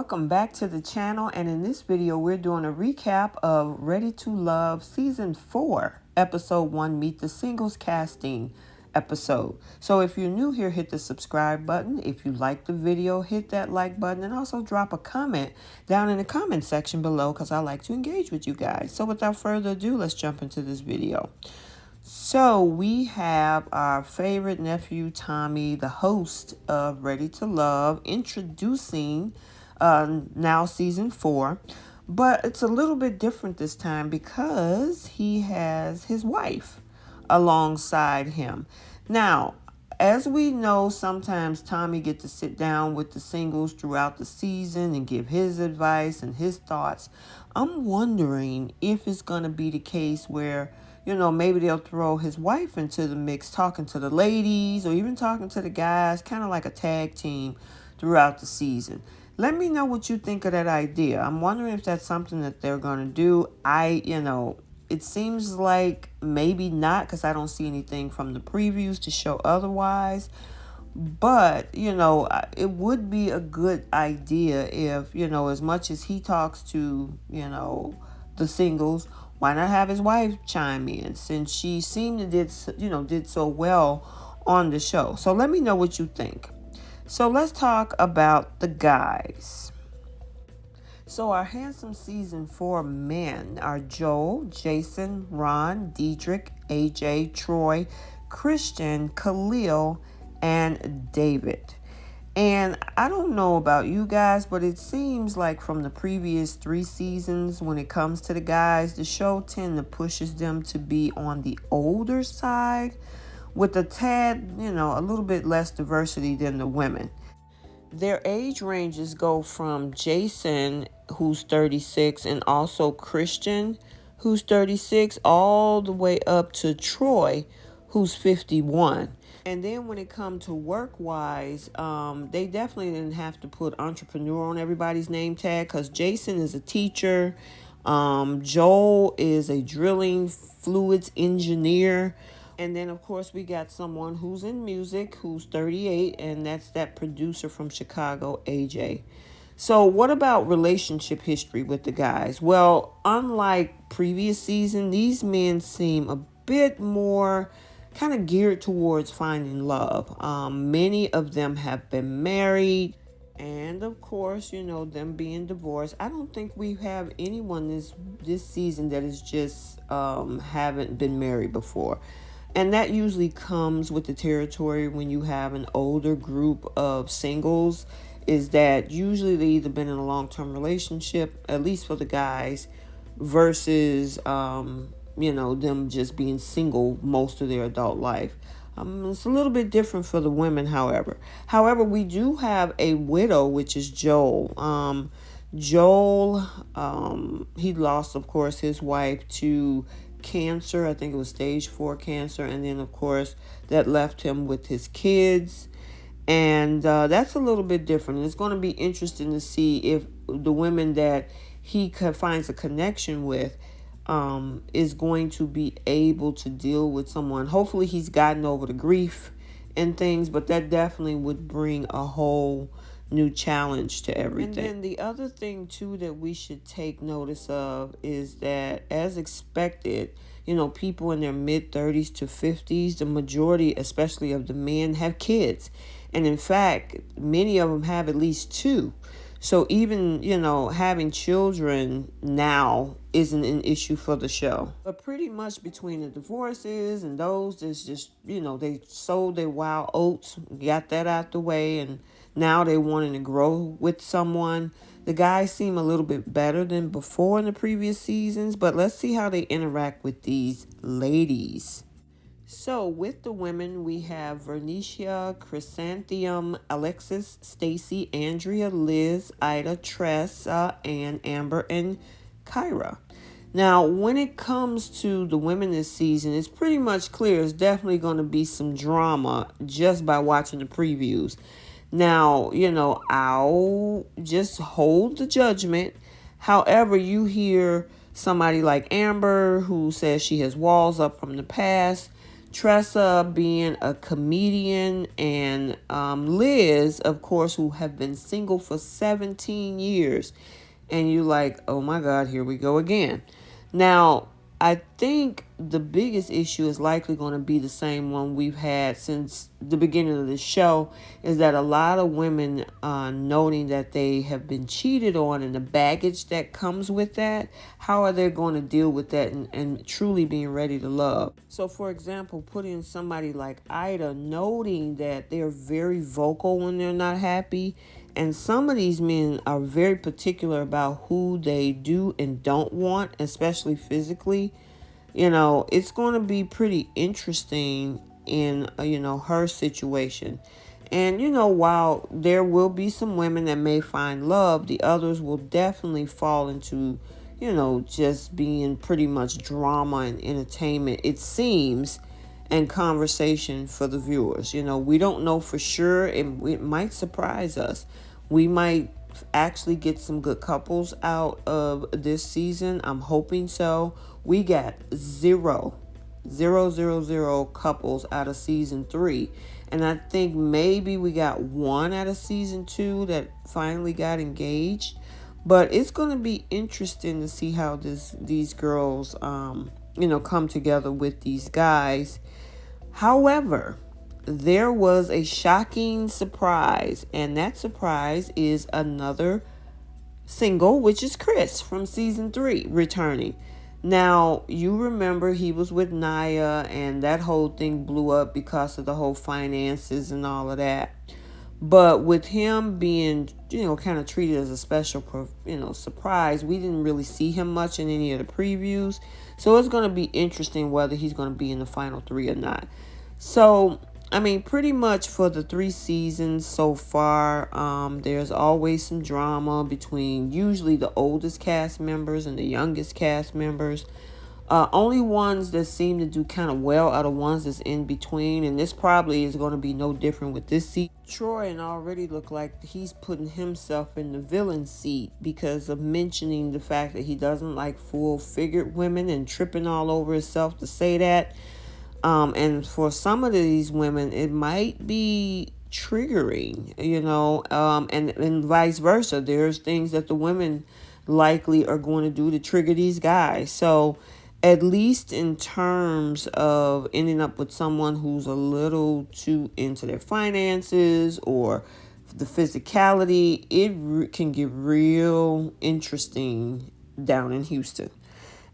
welcome back to the channel, and in this video we're doing a recap of Ready to Love Season 4, Episode 1, Meet the Singles Casting episode. So if you're new here, hit the subscribe button. If you like the video, hit that like button, and also drop a comment down in the comment section below because I like to engage with you guys. So without further ado, let's jump into this video. So we have our favorite nephew, Tommy, the host of Ready to Love, introducing now season 4. But it's a little bit different this time because he has his wife alongside him. Now, as we know, sometimes Tommy gets to sit down with the singles throughout the season and give his advice and his thoughts. I'm wondering if it's going to be the case where, maybe they'll throw his wife into the mix, talking to the ladies or even talking to the guys, kind of like a tag team throughout the season. Let me know what you think of that idea. I'm wondering if that's something that they're going to do. It seems like maybe not because I don't see anything from the previews to show otherwise. But, it would be a good idea if, as much as he talks to, the singles, why not have his wife chime in since she seemed to did so well on the show. So let me know what you think. So let's talk about the guys. So our handsome season 4 men are Joel, Jason, Ron, Diedrich, AJ, Troy, Christian, Khalil, and David. And I don't know about you guys, but it seems like from the previous 3 seasons, when it comes to the guys, the show pushes them to be on the older side with a tad, a little bit less diversity than the women. Their age ranges go from Jason, who's 36, and also Christian, who's 36, all the way up to Troy, who's 51. And then when it comes to work-wise, they definitely didn't have to put entrepreneur on everybody's name tag because Jason is a teacher. Joel is a drilling fluids engineer. And then, of course, we got someone who's in music, who's 38, and that's that producer from Chicago, AJ. So what about relationship history with the guys? Well, unlike previous season, these men seem a bit more kind of geared towards finding love. Many of them have been married. And, of course, them being divorced. I don't think we have anyone this season that is just haven't been married before. And that usually comes with the territory when you have an older group of singles, is that usually they either been in a long-term relationship, at least for the guys, versus, them just being single most of their adult life. It's a little bit different for the women, however. However, we do have a widow, which is Joel. Joel, he lost, of course, his wife to cancer. I think it was stage 4 cancer. And then, of course, that left him with his kids. And that's a little bit different. It's going to be interesting to see if the women that he finds a connection with is going to be able to deal with someone. Hopefully he's gotten over the grief and things, but that definitely would bring a whole new challenge to everything. And then the other thing too that we should take notice of is that, as expected, people in their mid-30s to 50s, the majority, especially of the men, have kids. And in fact, many of them have at least 2. So even, having children now isn't an issue for the show. But pretty much between the divorces and those, there's just, they sold their wild oats, got that out the way, and now they wanting to grow with someone. The guys seem a little bit better than before in the previous seasons, but let's see how they interact with these ladies. So with the women, we have Vernicia, Chrysanthemum, Alexis, Stacy, Andrea, Liz, Ida, Tress, and Amber and Kyra. Now, when it comes to the women this season, it's pretty much clear it's definitely going to be some drama just by watching the previews. Now, I'll just hold the judgment. However, you hear somebody like Amber who says she has walls up from the past. Tressa being a comedian, and Liz, of course, who have been single for 17 years. And you're like, oh my God, here we go again. Now, I think the biggest issue is likely going to be the same one we've had since the beginning of the show, is that a lot of women noting that they have been cheated on and the baggage that comes with that. How are they going to deal with that and truly being ready to love? So, for example, putting somebody like Ida noting that they're very vocal when they're not happy. And some of these men are very particular about who they do and don't want, especially physically. It's going to be pretty interesting in, her situation. And, while there will be some women that may find love, the others will definitely fall into, just being pretty much drama and entertainment, it seems, and conversation for the viewers. We don't know for sure. It might surprise us. We might actually get some good couples out of this season. I'm hoping so. We got zero couples out of season 3. And I think maybe we got one out of season 2 that finally got engaged. But it's going to be interesting to see how these girls, come together with these guys. However, there was a shocking surprise, and that surprise is another single, which is Chris from season 3 returning. Now, you remember he was with Naya, and that whole thing blew up because of the whole finances and all of that. But with him being, kind of treated as a special, surprise, we didn't really see him much in any of the previews. So it's going to be interesting whether he's going to be in the final 3 or not. So, pretty much for the 3 seasons so far, there's always some drama between usually the oldest cast members and the youngest cast members. Only ones that seem to do kind of well are the ones that's in between, and this probably is going to be no different with this season. Troy already look like he's putting himself in the villain seat because of mentioning the fact that he doesn't like full-figured women and tripping all over himself to say that. And for some of these women, it might be triggering, and vice versa. There's things that the women likely are going to do to trigger these guys. So at least in terms of ending up with someone who's a little too into their finances or the physicality, it can get real interesting down in Houston.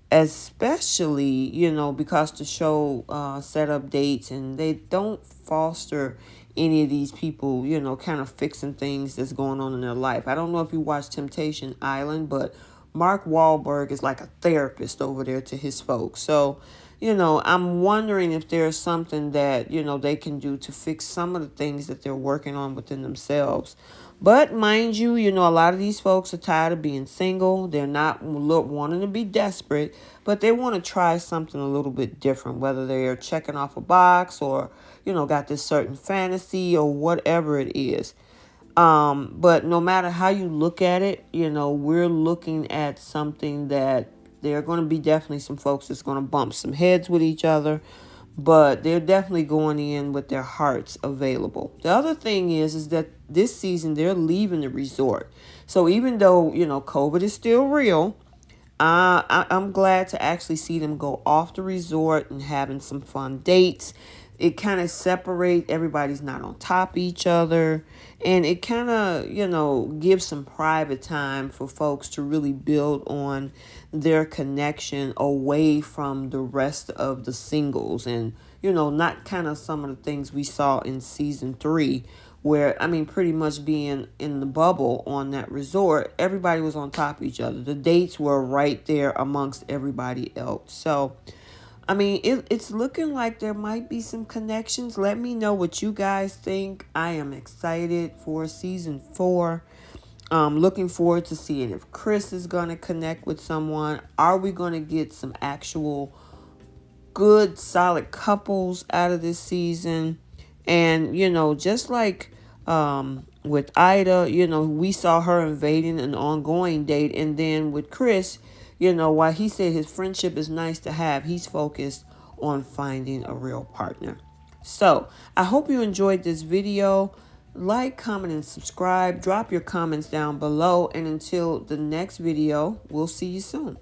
Especially, because the show set up dates and they don't foster any of these people, kind of fixing things that's going on in their life. I don't know if you watch Temptation Island, but Mark Wahlberg is like a therapist over there to his folks. So, I'm wondering if there's something that, they can do to fix some of the things that they're working on within themselves. But mind you, a lot of these folks are tired of being single. They're not wanting to be desperate, but they want to try something a little bit different, whether they're checking off a box or, got this certain fantasy or whatever it is. But no matter how you look at it, we're looking at something that there are going to be definitely some folks that's going to bump some heads with each other, but they're definitely going in with their hearts available. The other thing is that this season they're leaving the resort. So even though, COVID is still real, I'm glad to actually see them go off the resort and having some fun dates. It kind of separate, everybody's not on top of each other, and it kind of, gives some private time for folks to really build on their connection away from the rest of the singles, and, not kind of some of the things we saw in season 3, where, pretty much being in the bubble on that resort, everybody was on top of each other. The dates were right there amongst everybody else. So, it's looking like there might be some connections. Let me know what you guys think. I am excited for season 4. Looking forward to seeing if Chris is going to connect with someone. Are we going to get some actual good, solid couples out of this season? And, just like with Ida, we saw her invading an ongoing date. And then with Chris, while he said his friendship is nice to have, he's focused on finding a real partner. So I hope you enjoyed this video. Like, comment, and subscribe. Drop your comments down below. And until the next video, we'll see you soon.